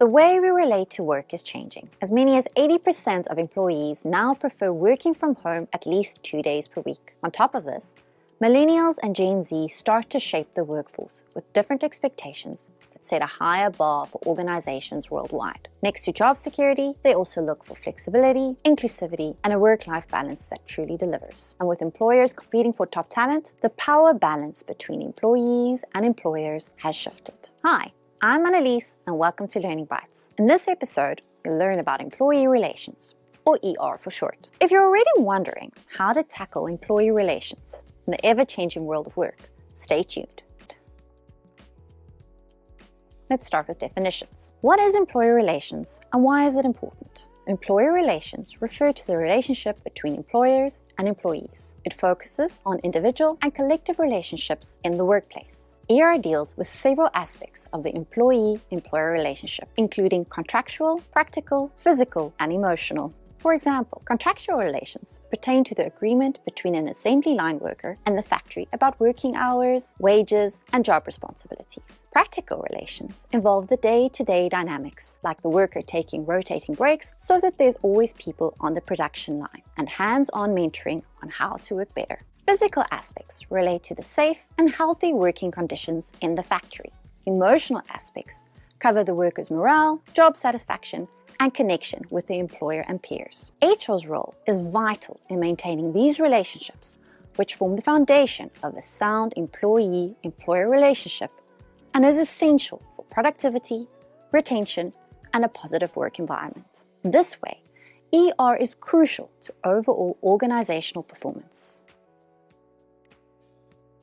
The way we relate to work is changing. As many as 80% of employees now prefer working from home at least 2 days per week. On top of this, millennials and Gen Z start to shape the workforce with different expectations that set a higher bar for organizations worldwide. Next to job security, they also look for flexibility, inclusivity, and a work-life balance that truly delivers. And with employers competing for top talent, the power balance between employees and employers has shifted. Hi, I'm Annalise, and welcome to Learning Bites. In this episode, you'll learn about employee relations, or ER for short. If you're already wondering how to tackle employee relations in the ever-changing world of work, stay tuned. Let's start with definitions. What is employee relations, and why is it important? Employee relations refer to the relationship between employers and employees. It focuses on individual and collective relationships in the workplace. ER deals with several aspects of the employee-employer relationship, including contractual, practical, physical, and emotional. For example, contractual relations pertain to the agreement between an assembly line worker and the factory about working hours, wages, and job responsibilities. Practical relations involve the day-to-day dynamics, like the worker taking rotating breaks so that there's always people on the production line, and hands-on mentoring on how to work better. Physical aspects relate to the safe and healthy working conditions in the factory. Emotional aspects cover the worker's morale, job satisfaction, and connection with the employer and peers. HR's role is vital in maintaining these relationships, which form the foundation of a sound employee-employer relationship and is essential for productivity, retention, and a positive work environment. This way, ER is crucial to overall organizational performance.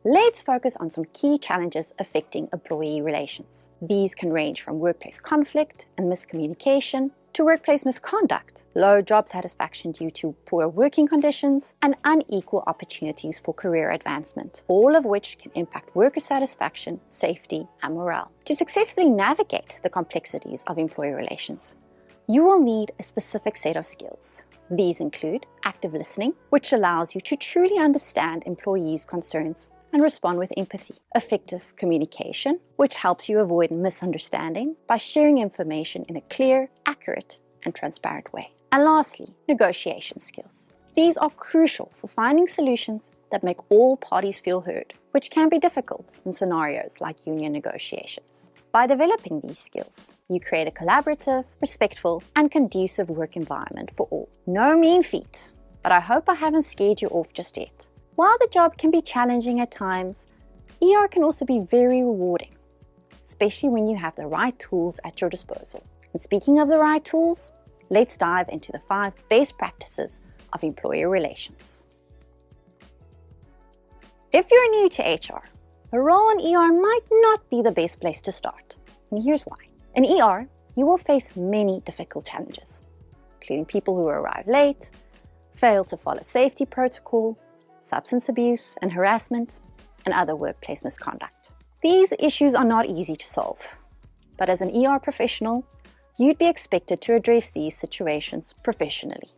Let's focus on some key challenges affecting employee relations. These can range from workplace conflict and miscommunication to workplace misconduct, low job satisfaction due to poor working conditions, and unequal opportunities for career advancement, all of which can impact worker satisfaction, safety, and morale. To successfully navigate the complexities of employee relations, you will need a specific set of skills. These include active listening, which allows you to truly understand employees' concerns and respond with empathy. Effective communication, which helps you avoid misunderstanding by sharing information in a clear, accurate, and transparent way. And lastly, negotiation skills. These are crucial for finding solutions that make all parties feel heard, which can be difficult in scenarios like union negotiations. By developing these skills, you create a collaborative, respectful, and conducive work environment for all. No mean feat, but I hope I haven't scared you off just yet. While the job can be challenging at times, ER can also be very rewarding, especially when you have the right tools at your disposal. And speaking of the right tools, let's dive into the 5 best practices of employee relations. If you're new to HR, a role in ER might not be the best place to start. And here's why. In ER, you will face many difficult challenges, including people who arrive late, fail to follow safety protocol, substance abuse and harassment, and other workplace misconduct. These issues are not easy to solve, but as an ER professional, you'd be expected to address these situations professionally.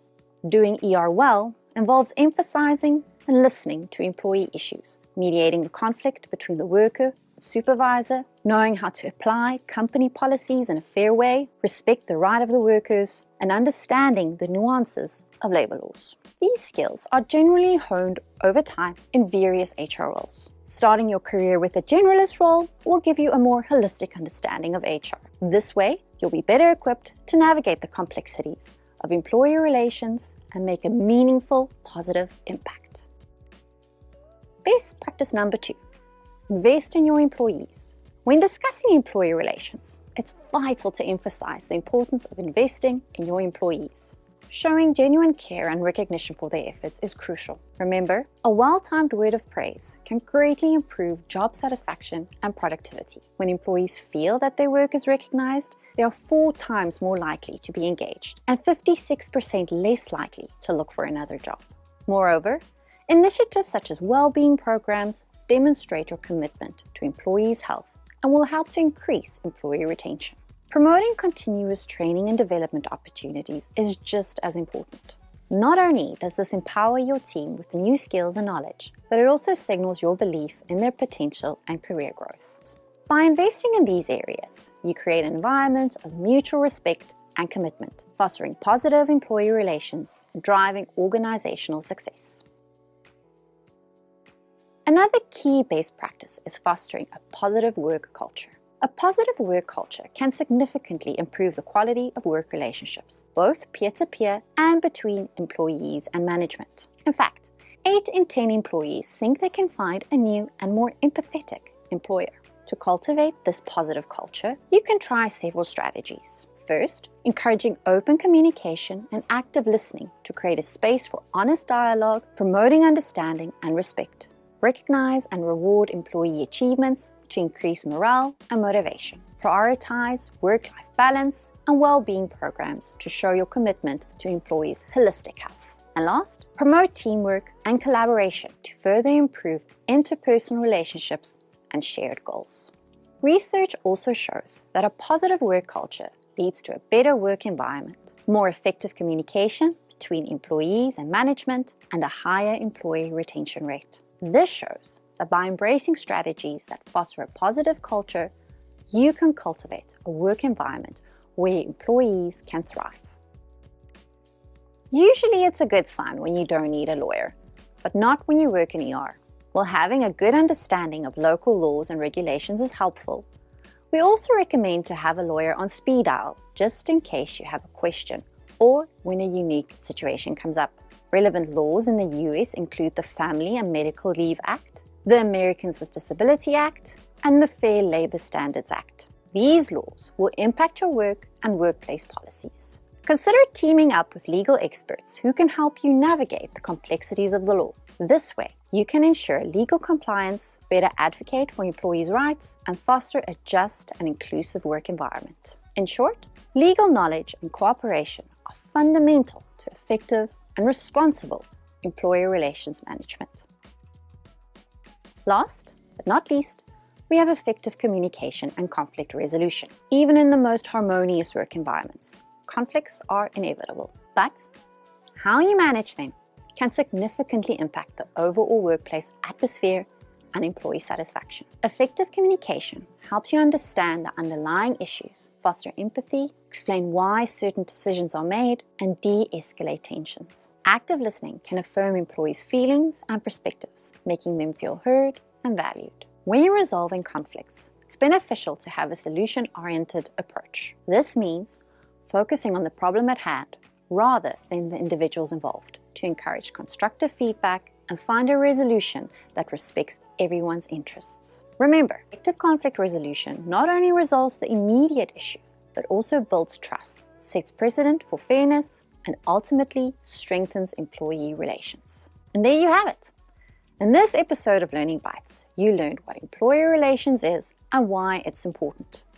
Doing ER well involves emphasizing and listening to employee issues, mediating the conflict between the worker and supervisor, knowing how to apply company policies in a fair way, respect the right of the workers, and understanding the nuances of labor laws. These skills are generally honed over time in various HR roles. Starting your career with a generalist role will give you a more holistic understanding of HR. This way, you'll be better equipped to navigate the complexities of employee relations and make a meaningful, positive impact. Best practice number 2, invest in your employees. When discussing employee relations, it's vital to emphasize the importance of investing in your employees. Showing genuine care and recognition for their efforts is crucial. Remember, a well-timed word of praise can greatly improve job satisfaction and productivity. When employees feel that their work is recognized, they are 4 times more likely to be engaged and 56% less likely to look for another job. Moreover, initiatives such as well-being programs demonstrate your commitment to employees' health and will help to increase employee retention. Promoting continuous training and development opportunities is just as important. Not only does this empower your team with new skills and knowledge, but it also signals your belief in their potential and career growth. By investing in these areas, you create an environment of mutual respect and commitment, fostering positive employee relations and driving organizational success. Another key best practice is fostering a positive work culture. A positive work culture can significantly improve the quality of work relationships, both peer-to-peer and between employees and management. In fact, 8 in 10 employees think they can find a new and more empathetic employer. To cultivate this positive culture, you can try several strategies. First, encouraging open communication and active listening to create a space for honest dialogue, promoting understanding and respect. Recognize and reward employee achievements to increase morale and motivation. Prioritize work-life balance and well-being programs to show your commitment to employees' holistic health. And last, promote teamwork and collaboration to further improve interpersonal relationships and shared goals. Research also shows that a positive work culture leads to a better work environment, more effective communication between employees and management, and a higher employee retention rate. This shows that by embracing strategies that foster a positive culture, you can cultivate a work environment where employees can thrive. Usually it's a good sign when you don't need a lawyer, but not when you work in ER. While having a good understanding of local laws and regulations is helpful, we also recommend to have a lawyer on speed dial just in case you have a question or when a unique situation comes up. Relevant laws in the US include the Family and Medical Leave Act, the Americans with Disability Act, and the Fair Labor Standards Act. These laws will impact your work and workplace policies. Consider teaming up with legal experts who can help you navigate the complexities of the law. This way, you can ensure legal compliance, better advocate for employees' rights, and foster a just and inclusive work environment. In short, legal knowledge and cooperation are fundamental to effective and responsible employer relations management. Last but not least, we have effective communication and conflict resolution. Even in the most harmonious work environments, conflicts are inevitable, but how you manage them can significantly impact the overall workplace atmosphere and employee satisfaction. Effective communication helps you understand the underlying issues, foster empathy, explain why certain decisions are made, and de-escalate tensions. Active listening can affirm employees' feelings and perspectives, making them feel heard and valued. When you're resolving conflicts, it's beneficial to have a solution-oriented approach. This means focusing on the problem at hand rather than the individuals involved, to encourage constructive feedback and find a resolution that respects everyone's interests. Remember, effective conflict resolution not only resolves the immediate issue, but also builds trust, sets precedent for fairness, and ultimately strengthens employee relations. And there you have it. In this episode of Learning Bites, you learned what employer relations is and why it's important.